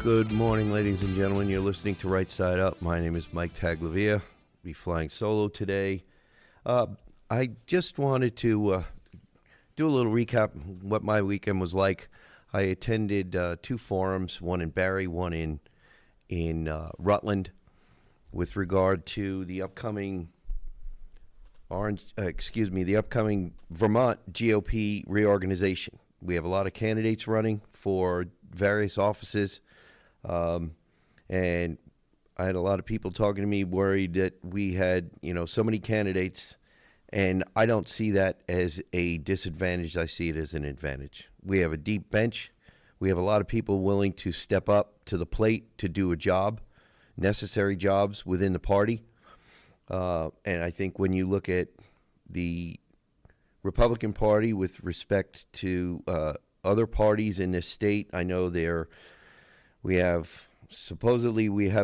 Good morning, ladies and gentlemen. You're listening to Right Side Up. My name is Mike Taglavia. Be flying solo today. I just wanted to do a little recap what my weekend was like. I attended two forums, one in Barrie, one in Rutland, with regard to the upcoming the upcoming Vermont GOP reorganization. We have a lot of candidates running for various offices. And I had a lot of people talking to me worried that we had, so many candidates, and I don't see that as a disadvantage. I see it as an advantage. We have a deep bench. We have a lot of people willing to step up to the plate to do a job, necessary jobs within the party. And I think when you look at the Republican Party with respect to other parties in this state, I know we have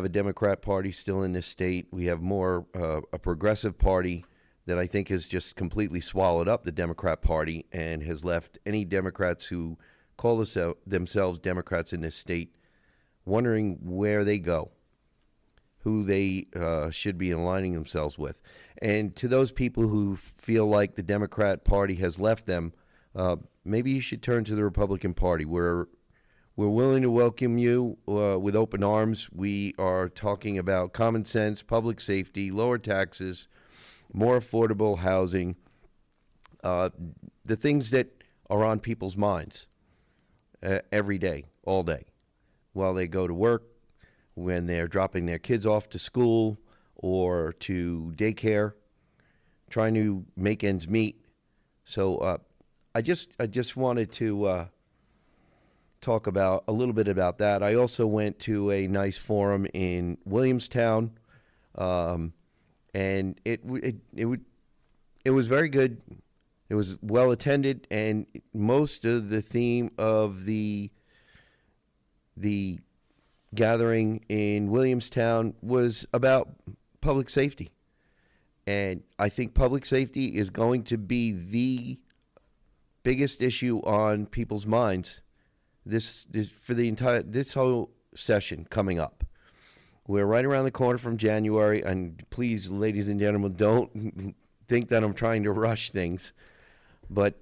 a Democrat Party still in this state. We have more a progressive party that I think has just completely swallowed up the Democrat Party and has left any Democrats who call themselves Democrats in this state wondering where they go, who they should be aligning themselves with. And to those people who feel like the Democrat Party has left them, maybe you should turn to the Republican Party. We're willing to welcome you with open arms. We are talking about common sense, public safety, lower taxes, more affordable housing, the things that are on people's minds every day, all day, while they go to work, when they're dropping their kids off to school or to daycare, trying to make ends meet. So I just wanted to talk about a little bit about that. I also went to a nice forum in Williamstown, and it was very good. It was well attended, and most of the theme of the gathering in Williamstown was about public safety. And I think public safety is going to be the biggest issue on people's minds this whole session coming up. We're right around the corner from January, and please, ladies and gentlemen, don't think that I'm trying to rush things, but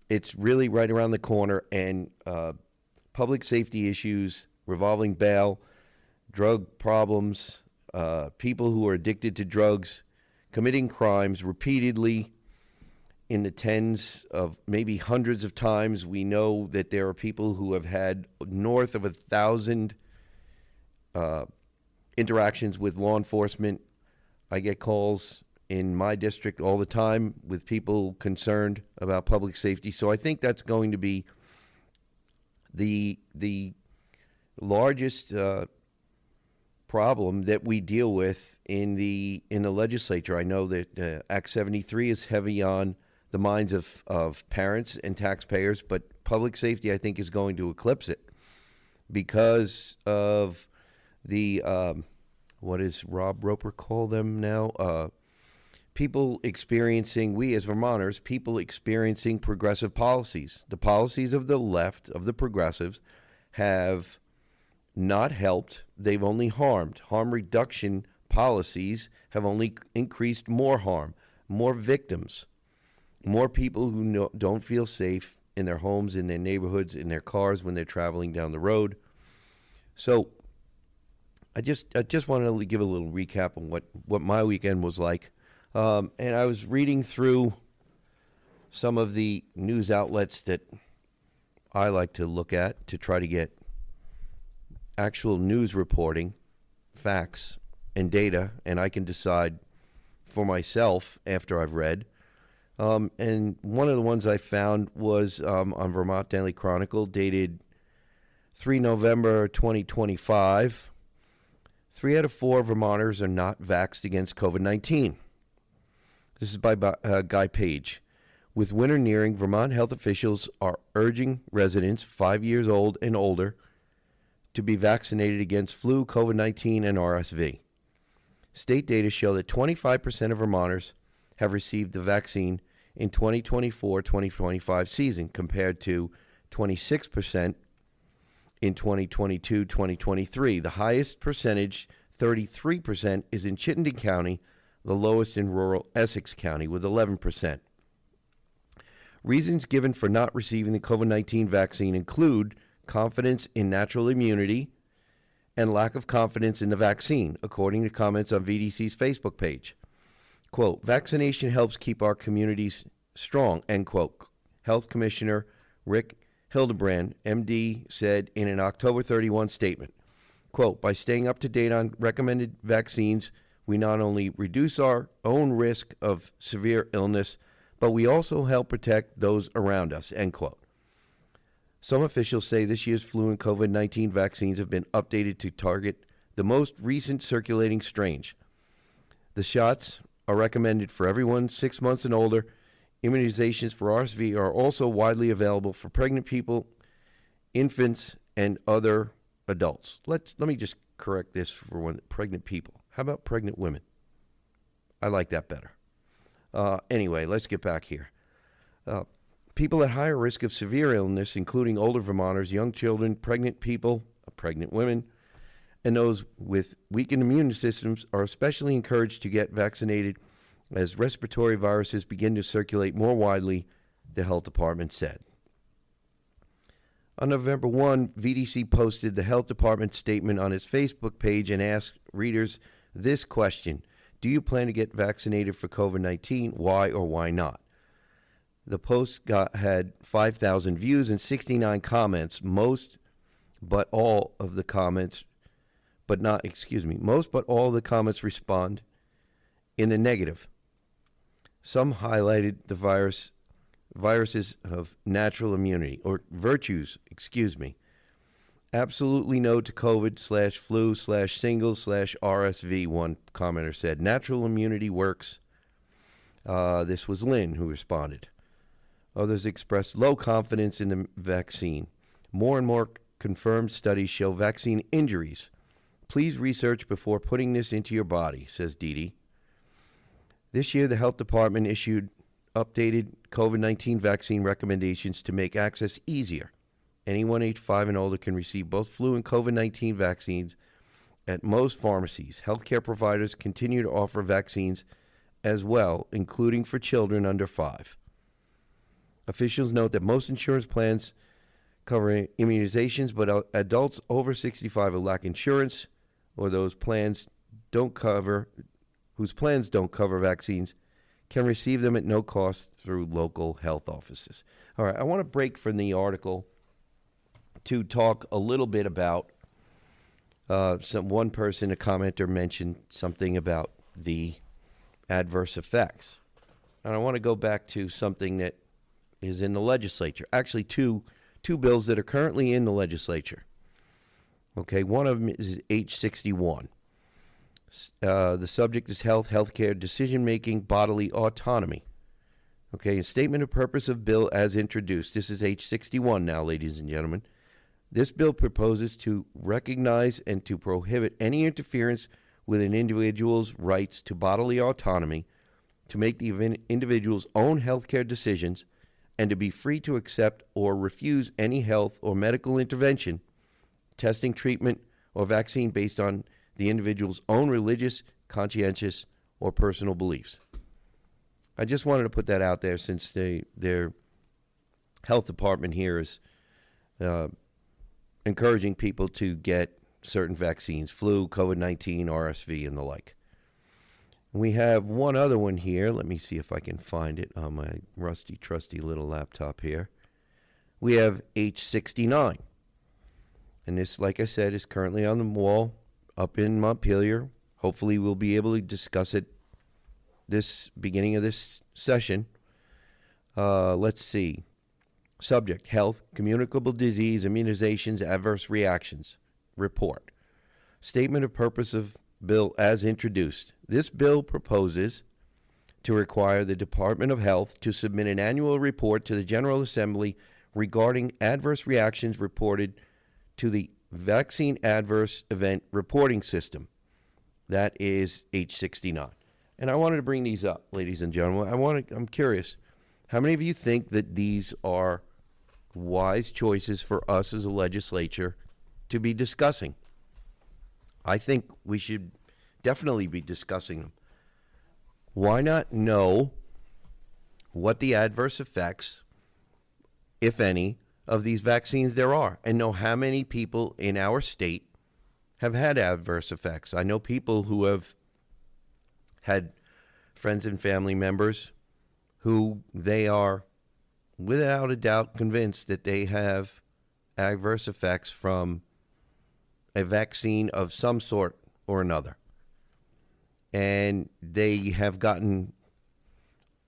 it's really right around the corner, and public safety issues, revolving bail, drug problems, people who are addicted to drugs, committing crimes repeatedly in the tens of maybe hundreds of times. We know that there are people who have had north of 1,000 interactions with law enforcement. I get calls in my district all the time with people concerned about public safety. So I think that's going to be the largest problem that we deal with in the legislature. I know that Act 73 is heavy on the minds of parents and taxpayers, but public safety, I think, is going to eclipse it because of the, what does Rob Roper call them now? People experiencing, we as Vermonters, people experiencing progressive policies. The policies of the left, of the progressives, have not helped. They've only harmed. Harm reduction policies have only increased more harm, more victims, more people who don't feel safe in their homes, in their neighborhoods, in their cars when they're traveling down the road. So I just wanted to give a little recap on what my weekend was like. And I was reading through some of the news outlets that I like to look at to try to get actual news reporting, facts, and data, and I can decide for myself after I've read. And one of the ones I found was on Vermont Daily Chronicle, dated 3 November 2025. 3 out of 4 Vermonters are not vaxxed against COVID-19. This is by Guy Page. With winter nearing, Vermont health officials are urging residents 5 years old and older to be vaccinated against flu, COVID-19, and RSV. State data show that 25% of Vermonters have received the vaccine in 2024-2025 season, compared to 26% in 2022-2023. The highest percentage, 33%, is in Chittenden County, the lowest in rural Essex County with 11%. Reasons given for not receiving the COVID-19 vaccine include confidence in natural immunity and lack of confidence in the vaccine, according to comments on VDC's Facebook page. Quote, vaccination helps keep our communities strong, end quote. Health Commissioner Rick Hildebrand, MD, said in an October 31 statement, quote, by staying up to date on recommended vaccines, we not only reduce our own risk of severe illness, but we also help protect those around us, end quote. Some officials say this year's flu and COVID-19 vaccines have been updated to target the most recent circulating strains. The shots are recommended for everyone 6 months and older. Immunizations for RSV are also widely available for pregnant people, infants, and other adults. Let me just correct this for one. Pregnant people. How about pregnant women? I like that better. Anyway, let's get back here. People at higher risk of severe illness, including older Vermonters, young children, pregnant people, pregnant women, and those with weakened immune systems are especially encouraged to get vaccinated as respiratory viruses begin to circulate more widely, the health department said. On November 1, VDC posted the health department statement on its Facebook page and asked readers this question: do you plan to get vaccinated for COVID-19? Why or why not? The post had 5,000 views and 69 comments. Most but all of the comments respond in the negative. Some highlighted the viruses of natural immunity, or virtues, Absolutely no to COVID/flu/singles/RSV, one commenter said. Natural immunity works. This was Lynn who responded. Others expressed low confidence in the vaccine. More and more confirmed studies show vaccine injuries. Please research before putting this into your body, says Dee. This year, the health department issued updated COVID-19 vaccine recommendations to make access easier. Anyone age 5 and older can receive both flu and COVID-19 vaccines at most pharmacies. Healthcare providers continue to offer vaccines as well, including for children under 5. Officials note that most insurance plans cover immunizations, but adults over 65 who lack insurance or whose plans don't cover vaccines can receive them at no cost through local health offices. All right, I want to break from the article to talk a little bit about one person, a commenter, mentioned something about the adverse effects. And I want to go back to something that is in the legislature. Actually, two bills that are currently in the legislature. Okay, one of them is H61. The subject is healthcare decision-making, bodily autonomy. Okay, a statement of purpose of bill as introduced. This is H61 now, ladies and gentlemen. This bill proposes to recognize and to prohibit any interference with an individual's rights to bodily autonomy, to make the individual's own healthcare decisions, and to be free to accept or refuse any health or medical intervention, testing, treatment, or vaccine based on the individual's own religious, conscientious, or personal beliefs. I just wanted to put that out there since their health department here is encouraging people to get certain vaccines, flu, COVID-19, RSV, and the like. We have one other one here. Let me see if I can find it on my rusty, trusty little laptop here. We have H69. And this, like I said, is currently on the wall up in Montpelier. Hopefully we'll be able to discuss it this beginning of this session. Let's see. Subject: health, communicable disease, immunizations, adverse reactions. Report. Statement of purpose of bill as introduced. This bill proposes to require the Department of Health to submit an annual report to the General Assembly regarding adverse reactions reported to the Vaccine Adverse Event Reporting System. That is H69. And I wanted to bring these up, ladies and gentlemen. I'm curious, how many of you think that these are wise choices for us as a legislature to be discussing. I think we should definitely be discussing them. Why not know what the adverse effects, if any, of these vaccines there are, and know how many people in our state have had adverse effects? I know people who have had friends and family members who they are without a doubt convinced that they have adverse effects from a vaccine of some sort or another. And they have gotten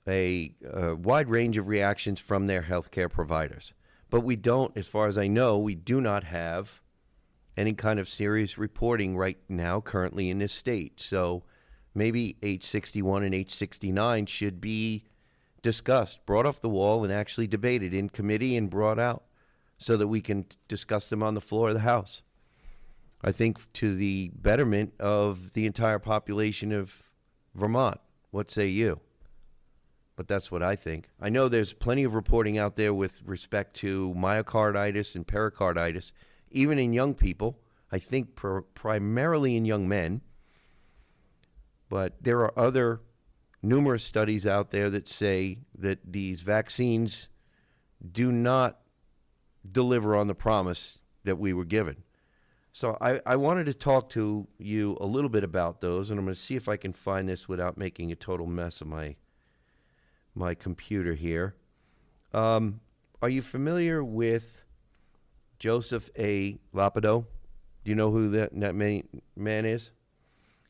a wide range of reactions from their healthcare providers. But we don't, as far as I know, we do not have any kind of serious reporting right now currently in this state. So maybe H61 and H69 should be discussed, brought off the wall, and actually debated in committee and brought out so that we can discuss them on the floor of the House. I think to the betterment of the entire population of Vermont. What say you? But that's what I think. I know there's plenty of reporting out there with respect to myocarditis and pericarditis, even in young people. I think primarily in young men. But there are other numerous studies out there that say that these vaccines do not deliver on the promise that we were given. So I wanted to talk to you a little bit about those, and I'm going to see if I can find this without making a total mess of my computer here. Are you familiar with Joseph A. Ladapo? Do you know who that man is?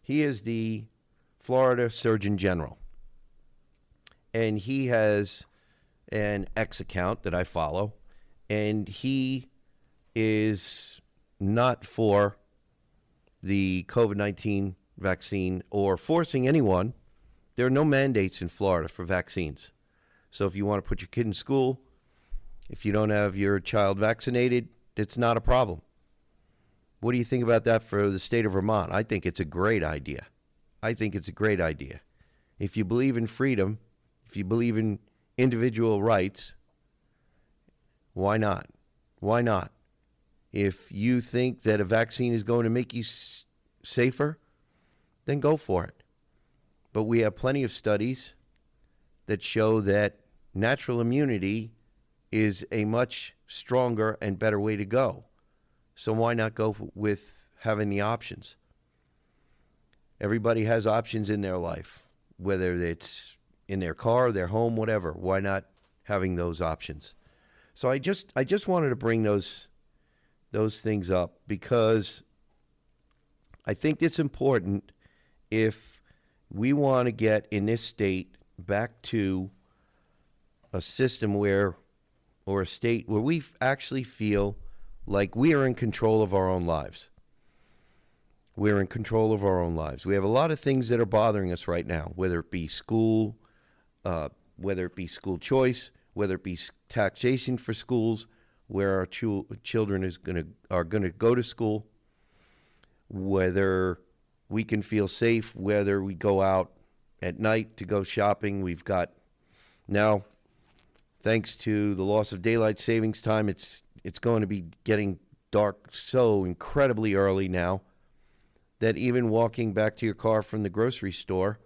He is the Florida Surgeon General. And he has an X account that I follow, and he is not for the COVID-19 vaccine or forcing anyone. There are no mandates in Florida for vaccines. So if you want to put your kid in school, if you don't have your child vaccinated, it's not a problem. What do you think about that for the state of Vermont? I think it's a great idea. If you believe in freedom, if you believe in individual rights, why not? Why not? If you think that a vaccine is going to make you safer, then go for it. But we have plenty of studies that show that natural immunity is a much stronger and better way to go. So why not go with having the options? Everybody has options in their life, whether it's in their car, their home, whatever. Why not having those options? So I just wanted to bring those things up because I think it's important if we want to get in this state back to a system or a state where we actually feel like we are in control of our own lives. We're in control of our own lives. We have a lot of things that are bothering us right now, whether it be school, whether it be school choice, whether it be taxation for schools, where our children are going to go to school, whether we can feel safe, whether we go out at night to go shopping. We've got now, thanks to the loss of daylight savings time, it's going to be getting dark so incredibly early now that even walking back to your car from the grocery store,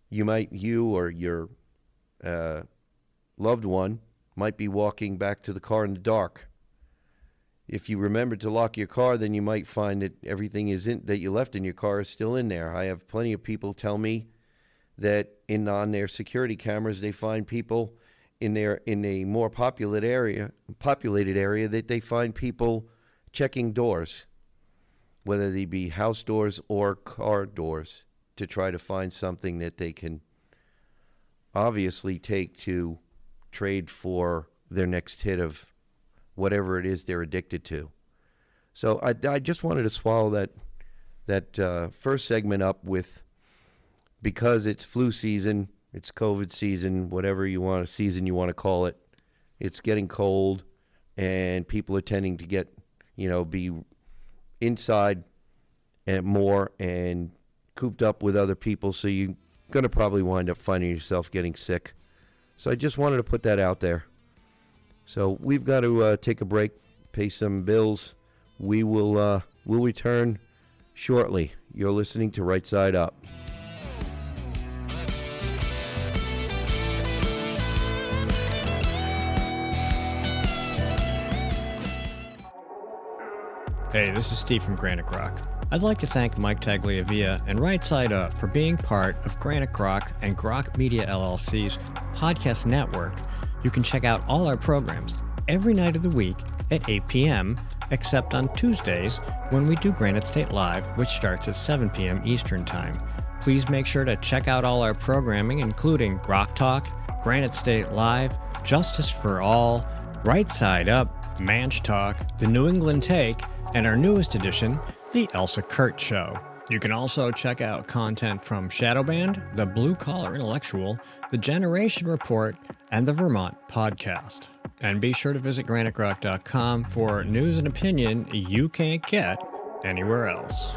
you or your loved one might be walking back to the car in the dark. If you remember to lock your car, then you might find that everything that you left in your car is still in there. I have plenty of people tell me that on their security cameras, they find people in a more populated area that they find people checking doors, whether they be house doors or car doors, to try to find something that they can obviously take to trade for their next hit of whatever it is they're addicted to. So I just wanted to swallow that first segment up with, because it's flu season, it's COVID season, whatever you want to call it. It's getting cold, and people are tending to get, be inside and more and cooped up with other people. So you're going to probably wind up finding yourself getting sick. So I just wanted to put that out there. So we've got to take a break, pay some bills. We'll return shortly. You're listening to Right Side Up. Hey, this is Steve from Granite Rock. I'd like to thank Mike Tagliavia and Right Side Up for being part of Granite Grok and Grok Media LLC's podcast network. You can check out all our programs every night of the week at 8 p.m., except on Tuesdays when we do Granite State Live, which starts at 7 p.m. Eastern Time. Please make sure to check out all our programming, including Grok Talk, Granite State Live, Justice for All, Right Side Up, Manch Talk, The New England Take, and our newest edition, The Elsa Kurt Show. You can also check out content from Shadowband, The Blue Collar Intellectual, The Generation Report, and the Vermont Podcast. And be sure to visit granitegrok.com for news and opinion you can't get anywhere else.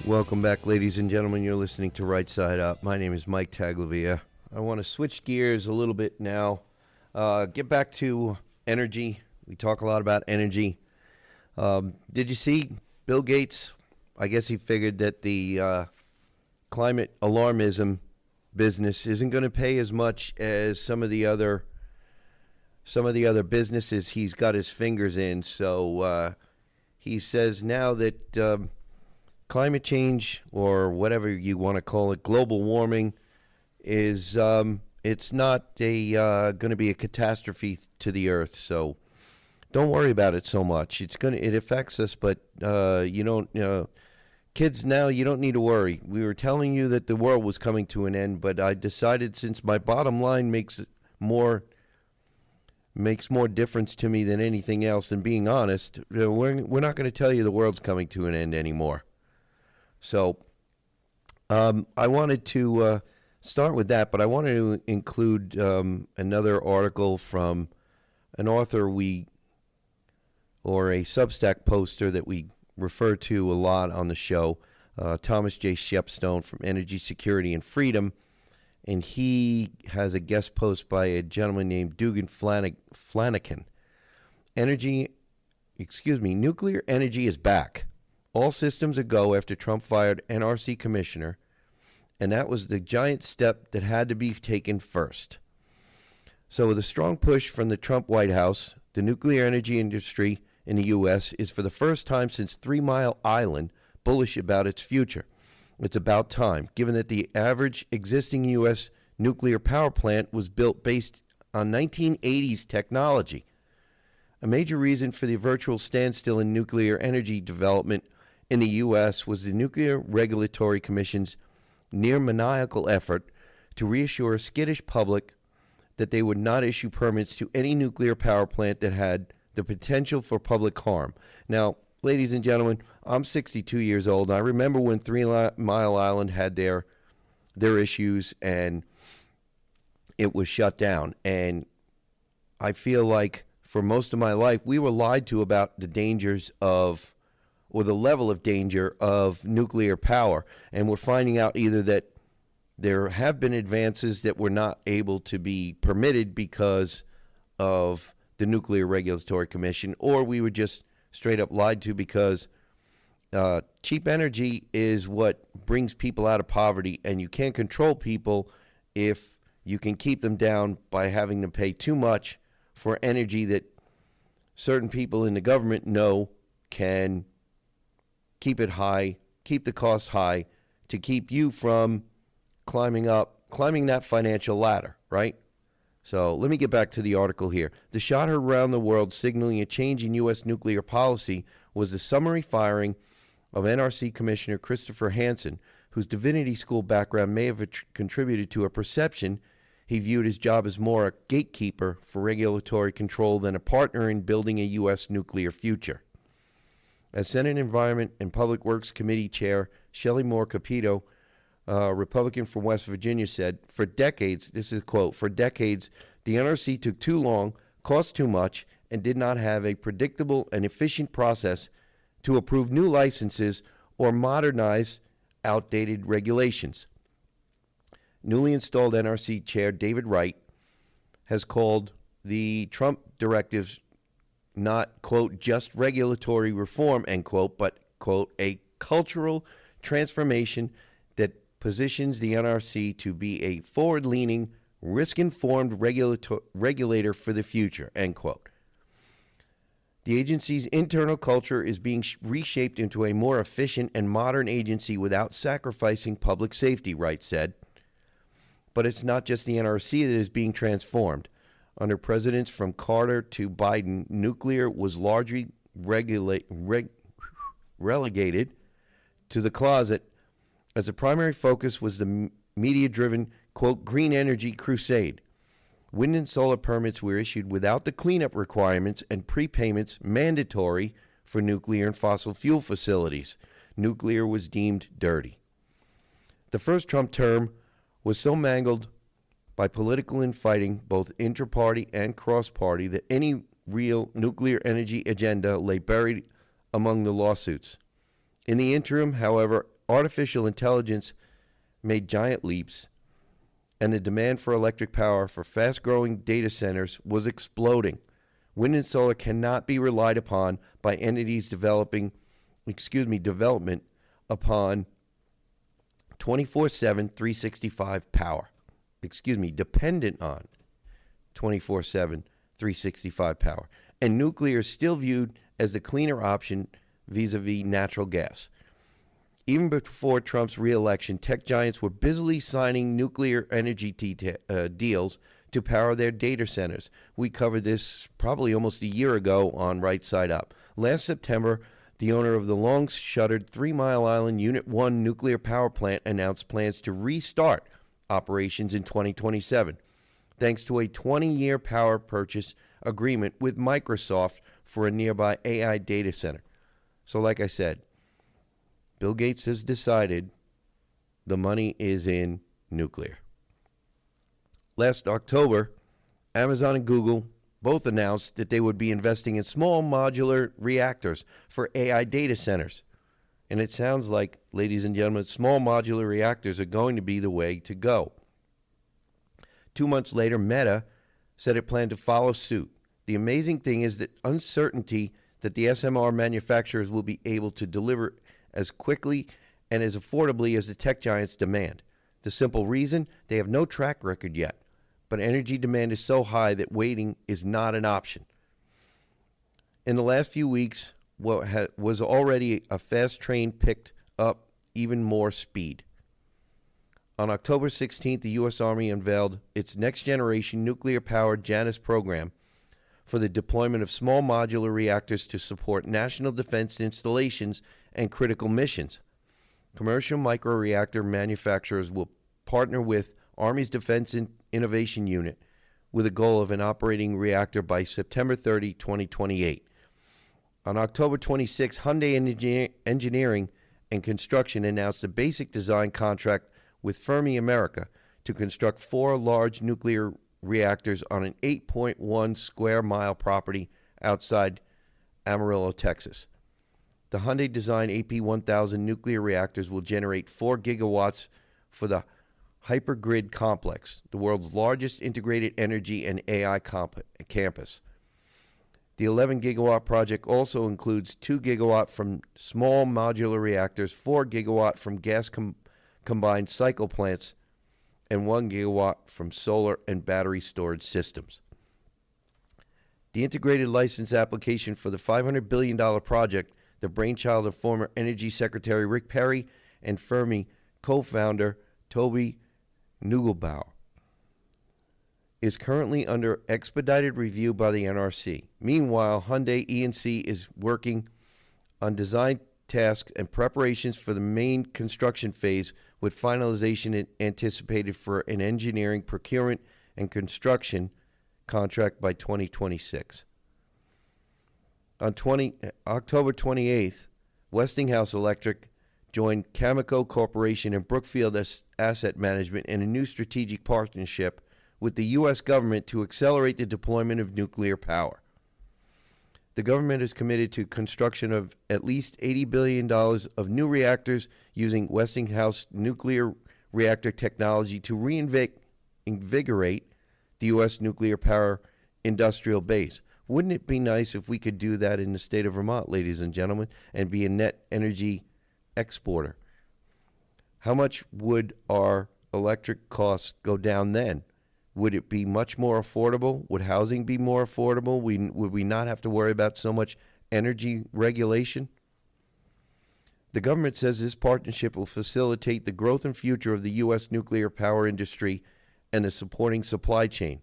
Welcome back, ladies and gentlemen. You're listening to Right Side Up. My name is Mike Tagliavia. I want to switch gears a little bit now. Get back to energy. We talk a lot about energy. Did you see Bill Gates? I guess he figured that the climate alarmism business isn't going to pay as much as some of the other businesses he's got his fingers in. So he says now that climate change, or whatever you want to call it, global warming, is it's not going to be a catastrophe to the Earth. So don't worry about it so much. It affects us, but kids now, you don't need to worry. We were telling you that the world was coming to an end, but I decided, since my bottom line makes more difference to me than anything else, and being honest, we're not going to tell you the world's coming to an end anymore. So I wanted to start with that, but I wanted to include another article from an author or a Substack poster that we refer to a lot on the show, Thomas J. Shepstone from Energy Security and Freedom, and he has a guest post by a gentleman named Dugan Flanagan. Nuclear energy is back. All systems a go after Trump fired NRC commissioner, and that was the giant step that had to be taken first. So with a strong push from the Trump White House, the nuclear energy industry in the U.S. is for the first time since 3 Mile Island bullish about its future. It's about time, given that the average existing U.S. nuclear power plant was built based on 1980s technology. A major reason for the virtual standstill in nuclear energy development in the U.S. was the Nuclear Regulatory Commission's near-maniacal effort to reassure a skittish public that they would not issue permits to any nuclear power plant that had the potential for public harm. Now, ladies and gentlemen, I'm 62 years old, and I remember when 3 Mile Island had their issues and it was shut down. And I feel like for most of my life, we were lied to about the dangers of, or the level of danger of, nuclear power. And we're finding out either that there have been advances that were not able to be permitted because of the Nuclear Regulatory Commission, or we were just straight up lied to because cheap energy is what brings people out of poverty, and you can't control people if you can keep them down by having them pay too much for energy that certain people in the government know can keep it high, keep the cost high, to keep you from climbing that financial ladder, right? So let me get back to the article here. The shot heard around the world signaling a change in U.S. nuclear policy was the summary firing of NRC Commissioner Christopher Hansen, whose divinity school background may have contributed to a perception he viewed his job as more a gatekeeper for regulatory control than a partner in building a U.S. nuclear future. As Senate Environment and Public Works Committee Chair Shelley Moore Capito, Republican from West Virginia, said, for decades, this is a quote, for decades, The NRC took too long, cost too much, and did not have a predictable and efficient process to approve new licenses or modernize outdated regulations. Newly installed NRC Chair David Wright has called the Trump directives not, quote, just regulatory reform, end quote, but, quote, a cultural transformation that positions the NRC to be a forward-leaning, risk-informed regulator for the future, end quote. The agency's internal culture is being reshaped into a more efficient and modern agency without sacrificing public safety, Wright said. But it's not just the NRC that is being transformed. Under presidents from Carter to Biden, nuclear was largely relegated to the closet as the primary focus was the media-driven, quote, green energy crusade. Wind and solar permits were issued without the cleanup requirements and prepayments mandatory for nuclear and fossil fuel facilities. Nuclear was deemed dirty. The first Trump term was so mangled by political infighting, both intra-party and cross-party, that any real nuclear energy agenda lay buried among the lawsuits. In the interim, however, artificial intelligence made giant leaps, and the demand for electric power for fast-growing data centers was exploding. Wind and solar cannot be relied upon by entities development upon 24/7, 365 power. Dependent on 24/7, 365 power. And nuclear is still viewed as the cleaner option vis-a-vis natural gas. Even before Trump's reelection, tech giants were busily signing nuclear energy deals to power their data centers. We covered this probably almost a year ago on Right Side Up. Last September, the owner of the long-shuttered 3 Mile Island Unit 1 nuclear power plant announced plans to restart operations in 2027, thanks to a 20-year power purchase agreement with Microsoft for a nearby AI data center. So like I said, Bill Gates has decided the money is in nuclear. Last October, Amazon and Google both announced that they would be investing in small modular reactors for AI data centers. And it sounds like, ladies and gentlemen, small modular reactors are going to be the way to go. 2 months later, Meta said it planned to follow suit. The amazing thing is that uncertainty that the SMR manufacturers will be able to deliver as quickly and as affordably as the tech giants demand. The simple reason, they have no track record yet, but energy demand is so high that waiting is not an option. In the last few weeks, what was already a fast train picked up even more speed. On October 16th, the U.S. Army unveiled its next-generation nuclear-powered Janus program for the deployment of small modular reactors to support national defense installations and critical missions. Commercial microreactor manufacturers will partner with Army's Defense Innovation Unit with a goal of an operating reactor by September 30, 2028. On October 26, Hyundai Engineering and Construction announced a basic design contract with Fermi America to construct 4 large nuclear reactors on an 8.1 square mile property outside Amarillo, Texas. The Hyundai-designed AP1000 nuclear reactors will generate 4 gigawatts for the Hypergrid Complex, the world's largest integrated energy and AI campus. The 11-gigawatt project also includes 2 gigawatt from small modular reactors, 4 gigawatt from gas combined cycle plants, and 1 gigawatt from solar and battery storage systems. The integrated license application for the $500 billion project, the brainchild of former Energy Secretary Rick Perry and Fermi co-founder Toby Nugelbauer, is currently under expedited review by the NRC. Meanwhile, Hyundai E&C is working on design tasks and preparations for the main construction phase, with finalization anticipated for an engineering, procurement, and construction contract by 2026. On October 28th, Westinghouse Electric joined Cameco Corporation and Brookfield Asset Management in a new strategic partnership with the U.S. government to accelerate the deployment of nuclear power. The government is committed to construction of at least $80 billion of new reactors using Westinghouse nuclear reactor technology to reinvigorate the U.S. nuclear power industrial base. Wouldn't it be nice if we could do that in the state of Vermont, ladies and gentlemen, and be a net energy exporter? How much would our electric costs go down then? Would it be much more affordable? Would housing be more affordable? Would we not have to worry about so much energy regulation? The government says this partnership will facilitate the growth and future of the U.S. nuclear power industry and the supporting supply chain.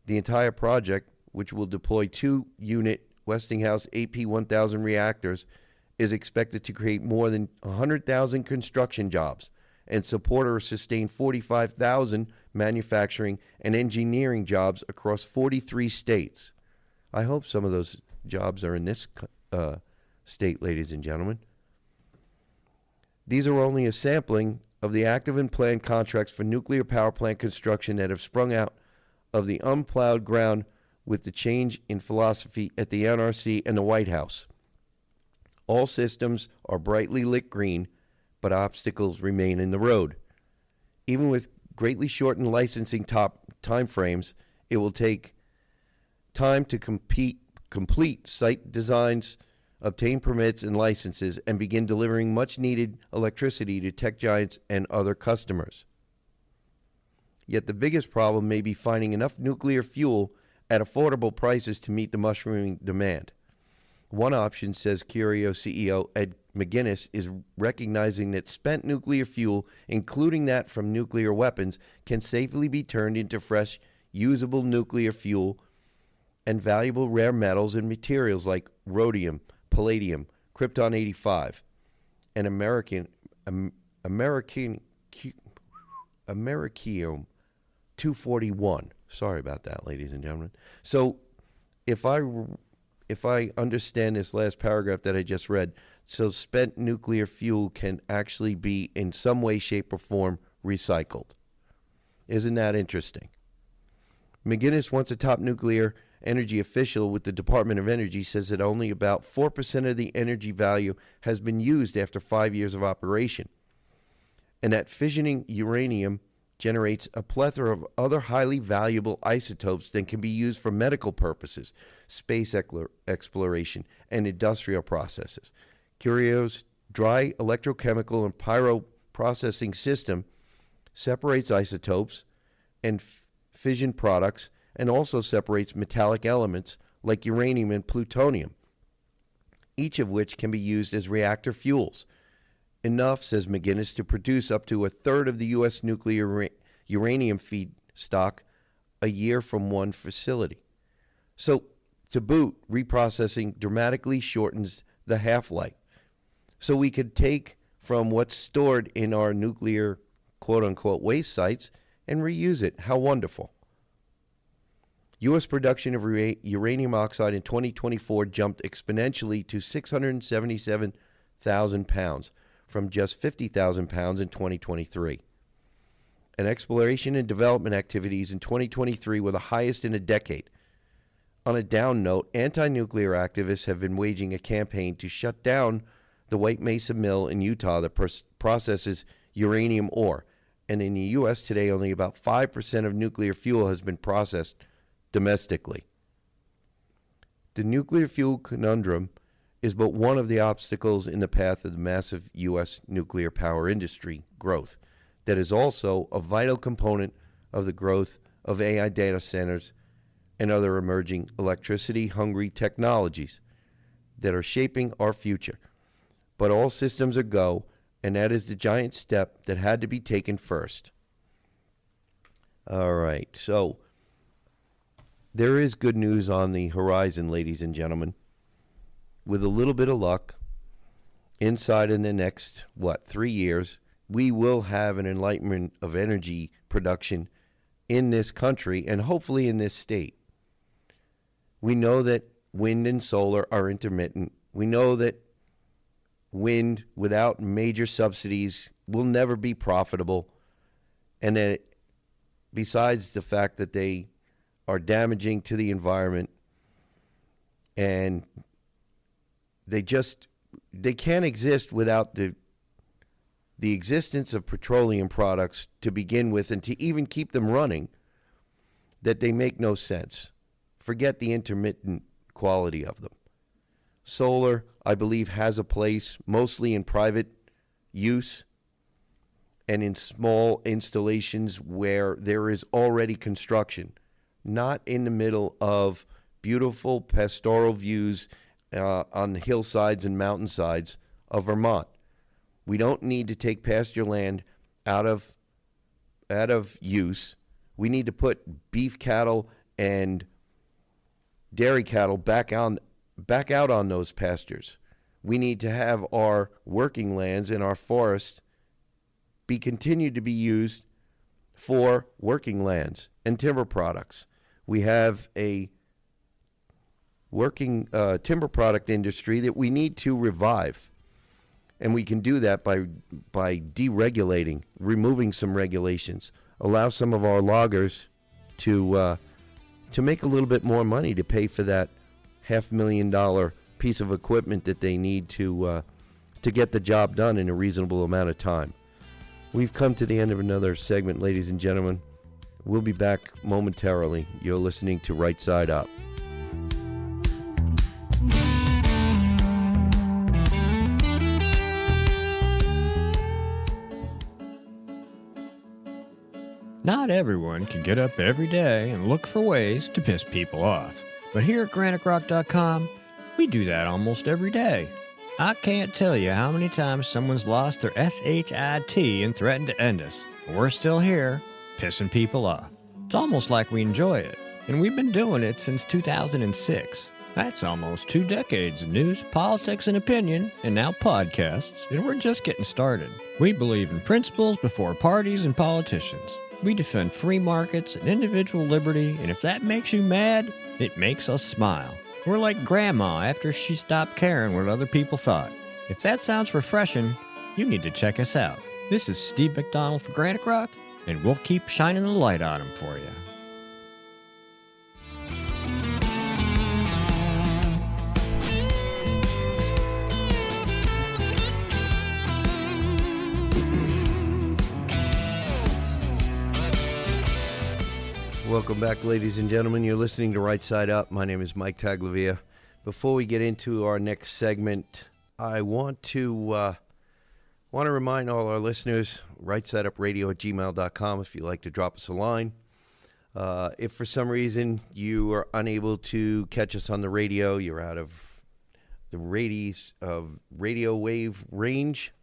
The entire project, which will deploy 2-unit Westinghouse AP1000 reactors, is expected to create more than 100,000 construction jobs and support or sustain 45,000 manufacturing and engineering jobs across 43 states. I hope some of those jobs are in this state, ladies and gentlemen. These are only a sampling of the active and planned contracts for nuclear power plant construction that have sprung out of the unplowed ground with the change in philosophy at the NRC and the White House. All systems are brightly lit green, but obstacles remain in the road. Even with greatly shortened licensing timeframes, it will take time to complete site designs, obtain permits and licenses, and begin delivering much-needed electricity to tech giants and other customers. Yet the biggest problem may be finding enough nuclear fuel at affordable prices to meet the mushrooming demand. One option, says Curio CEO Ed McGuinness, is recognizing that spent nuclear fuel, including that from nuclear weapons, can safely be turned into fresh, usable nuclear fuel and valuable rare metals and materials like rhodium, palladium, krypton-85, and americium-241. Sorry about that, ladies and gentlemen. So if I understand this last paragraph that I just read, so spent nuclear fuel can actually be in some way, shape, or form recycled. Isn't that interesting? McGuinness, once a top nuclear energy official with the Department of Energy, says that only about 4% of the energy value has been used after 5 years of operation, and that fissioning uranium generates a plethora of other highly valuable isotopes that can be used for medical purposes, space exploration, and industrial processes. Curio's dry electrochemical and pyroprocessing system separates isotopes and fission products, and also separates metallic elements like uranium and plutonium, each of which can be used as reactor fuels. Enough, says McGuinness, to produce up to a third of the U.S. nuclear uranium feedstock a year from one facility. So, to boot, reprocessing dramatically shortens the half-life. So we could take from what's stored in our nuclear quote-unquote waste sites and reuse it. How wonderful. U.S. production of uranium oxide in 2024 jumped exponentially to 677,000 pounds from just 50,000 pounds in 2023. And exploration and development activities in 2023 were the highest in a decade. On a down note, anti-nuclear activists have been waging a campaign to shut down the White Mesa Mill in Utah that processes uranium ore. And in the U.S. today, only about 5% of nuclear fuel has been processed domestically. The nuclear fuel conundrum is but one of the obstacles in the path of the massive U.S. nuclear power industry growth that is also a vital component of the growth of AI data centers and other emerging electricity-hungry technologies that are shaping our future. But all systems are go, and that is the giant step that had to be taken first. All right, so there is good news on the horizon, ladies and gentlemen. With a little bit of luck, inside in the next, 3 years, we will have an enlightenment of energy production in this country and hopefully in this state. We know that wind and solar are intermittent. We know that wind without major subsidies will never be profitable, and that besides the fact that they are damaging to the environment, and they can't exist without the existence of petroleum products to begin with, and to even keep them running, that they make no sense. Forget the intermittent quality of them. Solar, I believe, has a place mostly in private use and in small installations where there is already construction, not in the middle of beautiful pastoral views on the hillsides and mountainsides of Vermont. We don't need to take pasture land out of use. We need to put beef cattle and dairy cattle back out on those pastures. We need to have our working lands and our forests continued to be used for working lands and timber products. We have a working timber product industry that we need to revive. And we can do that by deregulating, removing some regulations, allow some of our loggers to make a little bit more money to pay for that $500,000 piece of equipment that they need to get the job done in a reasonable amount of time. We've come to the end of another segment, ladies and gentlemen. We'll be back momentarily. You're listening to Right Side Up. Not everyone can get up every day and look for ways to piss people off. But here at GraniteRock.com, we do that almost every day. I can't tell you how many times someone's lost their SHIT and threatened to end us. But we're still here, pissing people off. It's almost like we enjoy it. And we've been doing it since 2006. That's almost 2 decades of news, politics, and opinion, and now podcasts, and we're just getting started. We believe in principles before parties and politicians. We defend free markets and individual liberty, and if that makes you mad, it makes us smile. We're like Grandma after she stopped caring what other people thought. If that sounds refreshing, you need to check us out. This is Steve McDonald for Granite Rock, and we'll keep shining the light on them for you. Welcome back, ladies and gentlemen. You're listening to Right Side Up. My name is Mike Taglavia. Before we get into our next segment, I want to remind all our listeners, rightside.upradio@gmail.com if you'd like to drop us a line. If for some reason you are unable to catch us on the radio, you're out of the radius of radio wave range,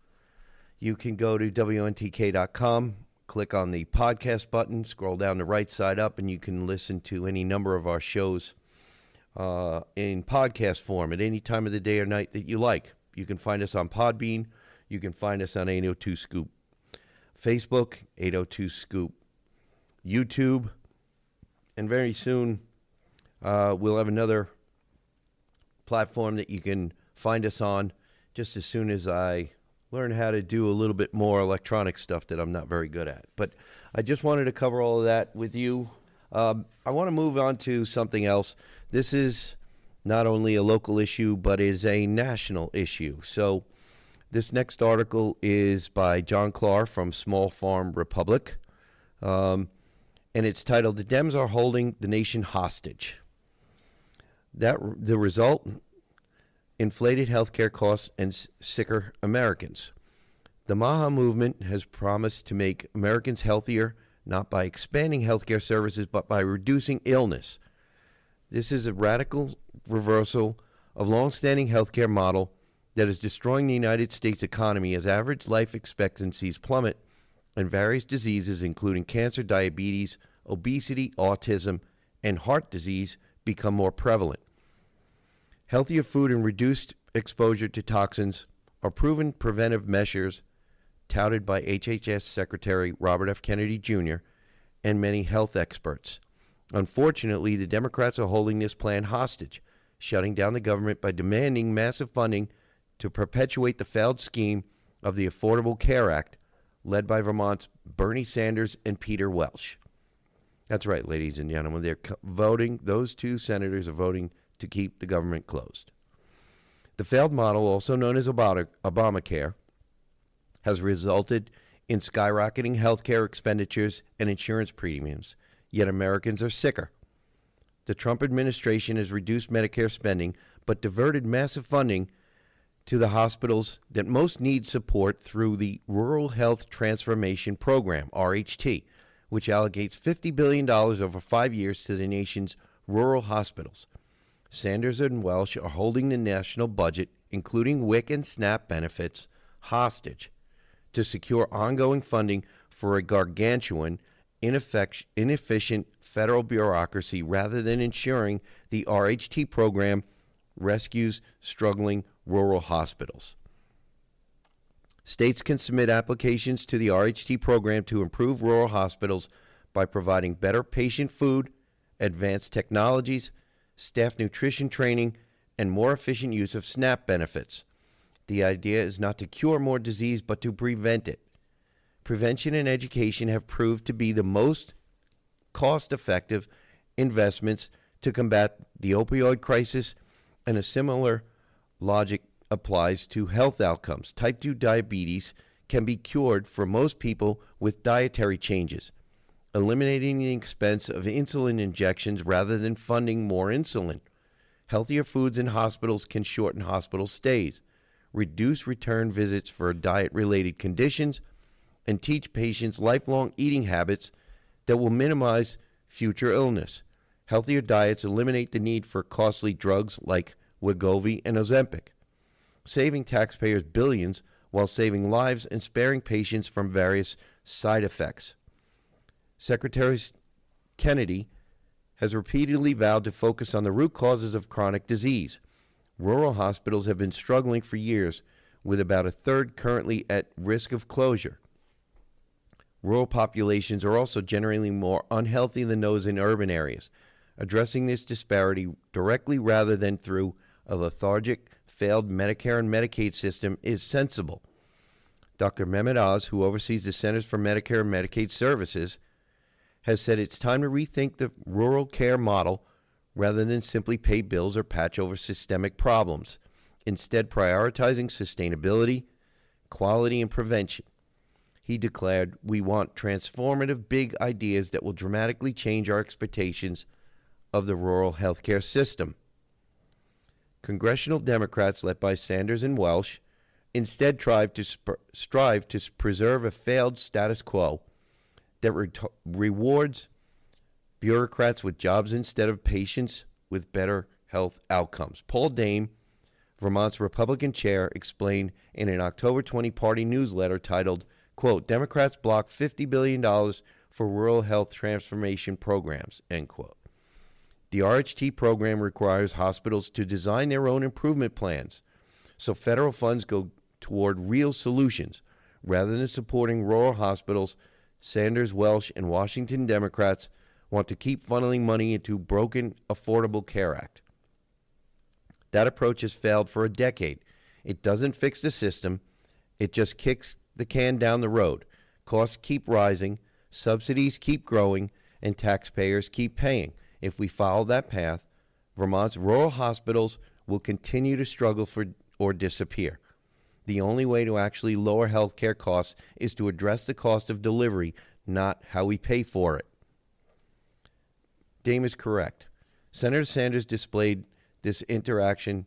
you can go to WNTK.com. Click on the podcast button, scroll down to Right Side Up, and you can listen to any number of our shows in podcast form at any time of the day or night that you like. You can find us on Podbean. You can find us on 802 Scoop. Facebook, 802 Scoop. YouTube. And very soon, we'll have another platform that you can find us on just as soon as I learn how to do a little bit more electronic stuff that I'm not very good at. But I just wanted to cover all of that with you. I want to move on to something else. This is not only a local issue, but is a national issue. So this next article is by John Clark from Small Farm Republic. And it's titled, "The Dems Are Holding the Nation Hostage." The result? Inflated healthcare costs and sicker Americans. The MAHA movement has promised to make Americans healthier, not by expanding healthcare services, but by reducing illness. This is a radical reversal of long-standing healthcare model that is destroying the United States economy as average life expectancies plummet and various diseases, including cancer, diabetes, obesity, autism, and heart disease, become more prevalent. Healthier food and reduced exposure to toxins are proven preventive measures touted by HHS Secretary Robert F. Kennedy Jr. and many health experts. Unfortunately, the Democrats are holding this plan hostage, shutting down the government by demanding massive funding to perpetuate the failed scheme of the Affordable Care Act, led by Vermont's Bernie Sanders and Peter Welch. That's right, ladies and gentlemen. They're voting, those two senators are voting to keep the government closed. The failed model, also known as Obamacare, has resulted in skyrocketing healthcare expenditures and insurance premiums, yet Americans are sicker. The Trump administration has reduced Medicare spending, but diverted massive funding to the hospitals that most need support through the Rural Health Transformation Program, RHT, which allocates $50 billion over 5 years to the nation's rural hospitals. Sanders and Welsh are holding the national budget, including WIC and SNAP benefits, hostage to secure ongoing funding for a gargantuan, inefficient federal bureaucracy rather than ensuring the RHT program rescues struggling rural hospitals. States can submit applications to the RHT program to improve rural hospitals by providing better patient food, advanced technologies, staff nutrition training, and more efficient use of SNAP benefits. The idea is not to cure more disease, but to prevent it. Prevention and education have proved to be the most cost-effective investments to combat the opioid crisis, and a similar logic applies to health outcomes. Type 2 diabetes can be cured for most people with dietary changes, eliminating the expense of insulin injections rather than funding more insulin. Healthier foods in hospitals can shorten hospital stays, reduce return visits for diet-related conditions, and teach patients lifelong eating habits that will minimize future illness. Healthier diets eliminate the need for costly drugs like Wegovy and Ozempic, saving taxpayers billions while saving lives and sparing patients from various side effects. Secretary Kennedy has repeatedly vowed to focus on the root causes of chronic disease. Rural hospitals have been struggling for years, with about a third currently at risk of closure. Rural populations are also generally more unhealthy than those in urban areas. Addressing this disparity directly rather than through a lethargic, failed Medicare and Medicaid system is sensible. Dr. Mehmet Oz, who oversees the Centers for Medicare and Medicaid Services, has said it's time to rethink the rural care model rather than simply pay bills or patch over systemic problems, instead prioritizing sustainability, quality, and prevention. He declared, "We want transformative big ideas that will dramatically change our expectations of the rural healthcare system." Congressional Democrats, led by Sanders and Welsh, instead strive to preserve a failed status quo that rewards bureaucrats with jobs instead of patients with better health outcomes. Paul Dame, Vermont's Republican chair, explained in an October 20 party newsletter titled, quote, "Democrats block $50 billion for rural health transformation programs," end quote. The RHT program requires hospitals to design their own improvement plans, so federal funds go toward real solutions rather than supporting rural hospitals. Sanders, Welsh, and Washington Democrats want to keep funneling money into broken Affordable Care Act. That approach has failed for a decade. It doesn't fix the system. It just kicks the can down the road. Costs keep rising, subsidies keep growing, and taxpayers keep paying. If we follow that path, Vermont's rural hospitals will continue to struggle or disappear. The only way to actually lower health care costs is to address the cost of delivery, not how we pay for it. Dame is correct. Senator Sanders displayed this interaction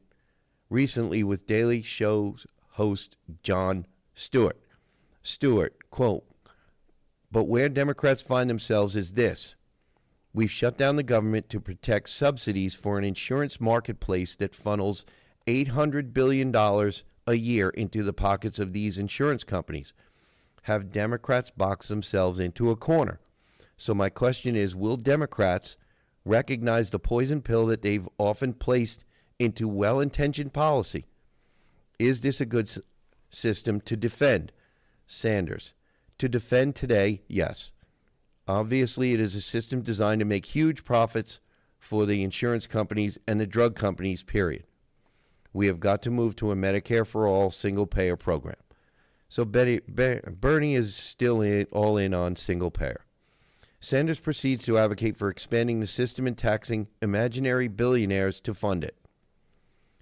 recently with Daily Show host Jon Stewart. Stewart, quote, "But where Democrats find themselves is this. We've shut down the government to protect subsidies for an insurance marketplace that funnels $800 billion a year into the pockets of these insurance companies. Have Democrats box themselves into a corner? So my question is, will Democrats recognize the poison pill that they've often placed into well-intentioned policy? Is this a good system to defend?" Sanders: "To defend today, yes. Obviously, it is a system designed to make huge profits for the insurance companies and the drug companies, period. We have got to move to a Medicare for all single-payer program." So Bernie is still all in on single-payer. Sanders proceeds to advocate for expanding the system and taxing imaginary billionaires to fund it.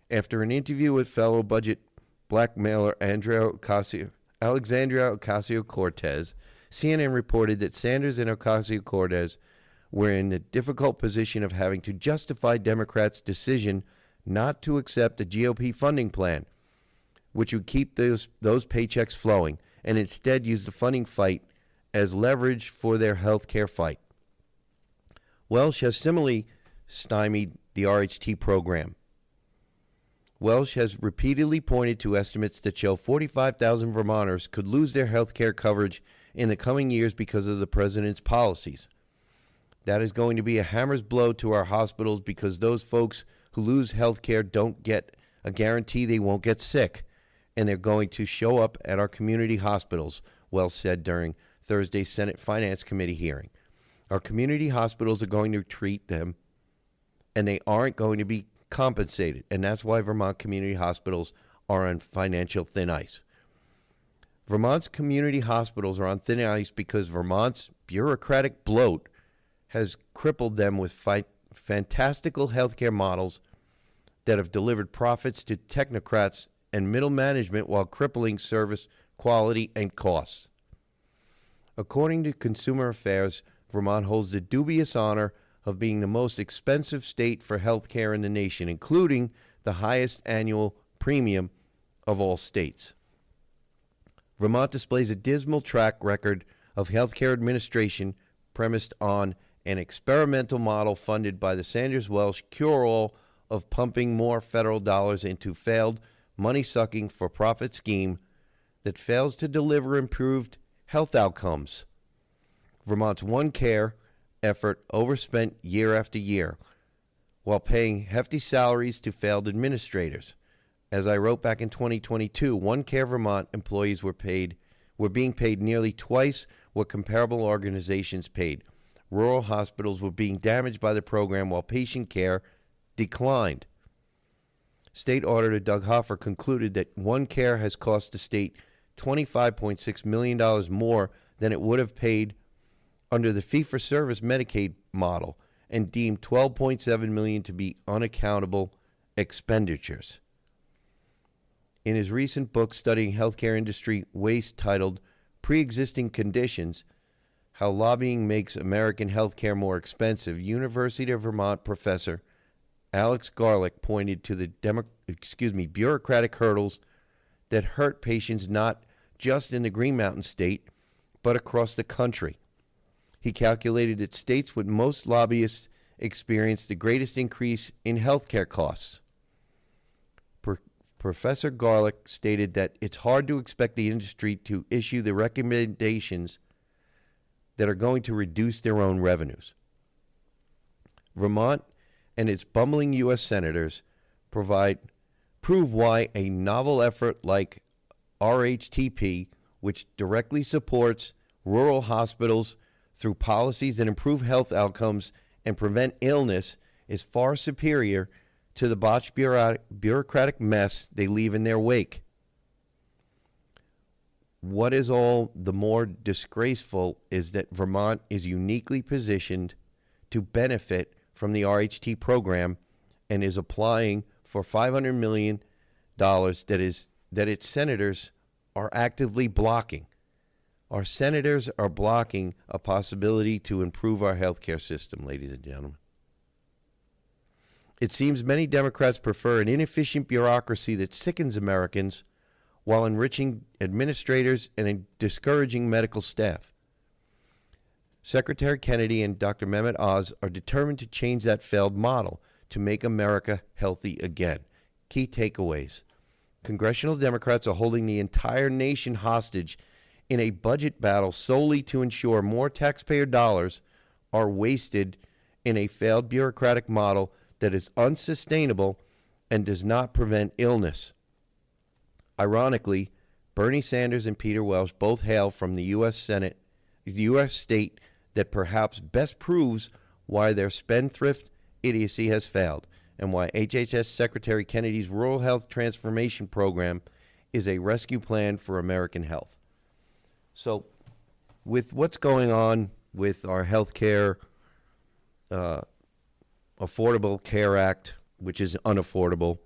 After an interview with fellow budget blackmailer Alexandria Ocasio-Cortez, CNN reported that Sanders and Ocasio-Cortez were in the difficult position of having to justify Democrats' decision not to accept the GOP funding plan, which would keep those paychecks flowing, and instead use the funding fight as leverage for their health care fight. Welsh has similarly stymied the RHT program. Welsh has repeatedly pointed to estimates that show 45,000 Vermonters could lose their health care coverage in the coming years because of the president's policies. That is going to be a hammer's blow to our hospitals because those folks who lose health care don't get a guarantee they won't get sick, and they're going to show up at our community hospitals, Welsh said during Thursday's Senate Finance Committee hearing. Our community hospitals are going to treat them, and they aren't going to be compensated, and that's why Vermont community hospitals are on financial thin ice. Vermont's community hospitals are on thin ice because Vermont's bureaucratic bloat has crippled them with fantastical healthcare models that have delivered profits to technocrats and middle management while crippling service quality and costs. According to Consumer Affairs, Vermont holds the dubious honor of being the most expensive state for health care in the nation, including the highest annual premium of all states. Vermont displays a dismal track record of healthcare administration premised on an experimental model funded by the Sanders-Welsh cure-all of pumping more federal dollars into failed, money-sucking, for-profit scheme that fails to deliver improved health outcomes. Vermont's One Care effort overspent year after year while paying hefty salaries to failed administrators. As I wrote back in 2022, One Care Vermont employees were being paid nearly twice what comparable organizations paid. Rural hospitals were being damaged by the program while patient care declined. State Auditor Doug Hoffer concluded that One Care has cost the state $25.6 million more than it would have paid under the fee-for-service Medicaid model, and deemed $12.7 million to be unaccountable expenditures. In his recent book studying healthcare industry waste titled Pre-Existing Conditions, How Lobbying Makes American Healthcare More Expensive, University of Vermont professor Alex Garlick pointed to the bureaucratic hurdles that hurt patients not just in the Green Mountain State, but across the country. He calculated that states with most lobbyists experienced the greatest increase in health care costs. Professor Garlick stated that it's hard to expect the industry to issue the recommendations that are going to reduce their own revenues. Vermont and its bumbling U.S. senators prove why a novel effort like RHTP, which directly supports rural hospitals through policies that improve health outcomes and prevent illness, is far superior to the botched bureaucratic mess they leave in their wake. What is all the more disgraceful is that Vermont is uniquely positioned to benefit from the RHT program and is applying for $500 million that its senators are actively blocking. Our senators are blocking a possibility to improve our healthcare system, ladies and gentlemen. It seems many Democrats prefer an inefficient bureaucracy that sickens Americans while enriching administrators and discouraging medical staff. Secretary Kennedy and Dr. Mehmet Oz are determined to change that failed model to make America healthy again. Key takeaways. Congressional Democrats are holding the entire nation hostage in a budget battle solely to ensure more taxpayer dollars are wasted in a failed bureaucratic model that is unsustainable and does not prevent illness. Ironically, Bernie Sanders and Peter Welch both hail from the U.S. Senate, the U.S. state that perhaps best proves why their spendthrift idiocy has failed and why HHS Secretary Kennedy's Rural Health Transformation Program is a rescue plan for American health. So, with what's going on with our health care, Affordable Care Act, which is unaffordable,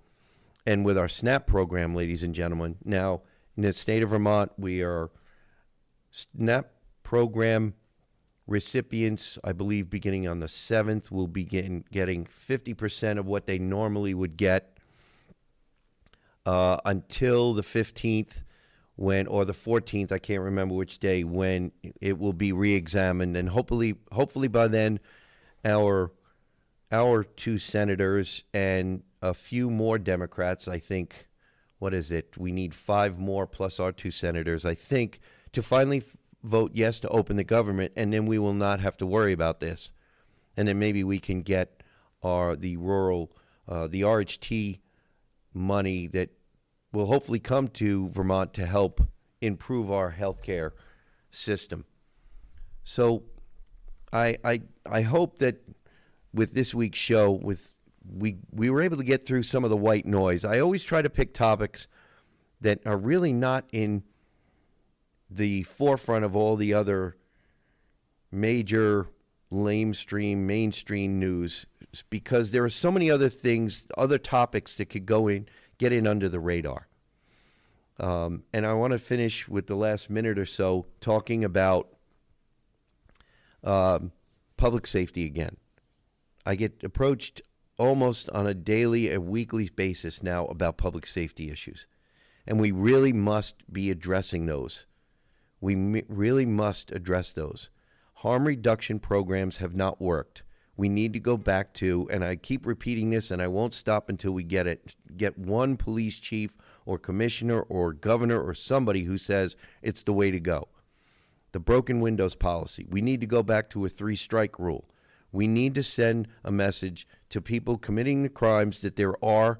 and with our SNAP program, ladies and gentlemen. Now, in the state of Vermont, we are SNAP program recipients, I believe, beginning on the 7th, will begin getting 50% of what they normally would get until the 15th, or the 14th, I can't remember which day, when it will be re-examined, and hopefully by then, our two senators and a few more Democrats, I think, what is it? We need 5 more plus our 2 senators, I think, to finally vote yes to open the government, and then we will not have to worry about this. And then maybe we can get the RHT money that will hopefully come to Vermont to help improve our healthcare system. So I hope that with this week's show, we were able to get through some of the white noise. I always try to pick topics that are really not in the forefront of all the other major mainstream news, because there are so many other things, other topics that could get in under the radar. And I want to finish with the last minute or so talking about public safety again. I get approached almost on a daily and weekly basis now about public safety issues. And we really must be addressing those. We really must address those. Harm reduction programs have not worked. We need to go back to, and I keep repeating this, and I won't stop until we get one police chief or commissioner or governor or somebody who says it's the way to go. The broken windows policy. We need to go back to a 3-strike rule. We need to send a message to people committing the crimes that there are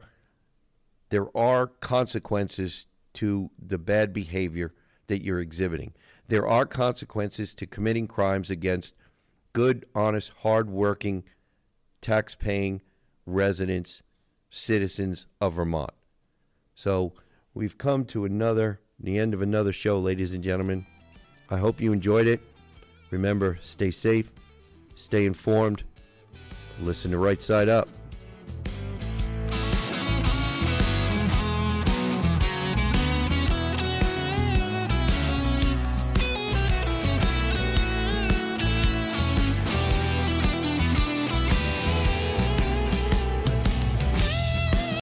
consequences to the bad behavior that you're exhibiting. There are consequences to committing crimes against good, honest, hard-working, tax-paying residents, citizens of Vermont. So we've come to the end of another show, ladies and gentlemen. I hope you enjoyed it. Remember, stay safe, stay informed, listen to Right Side Up.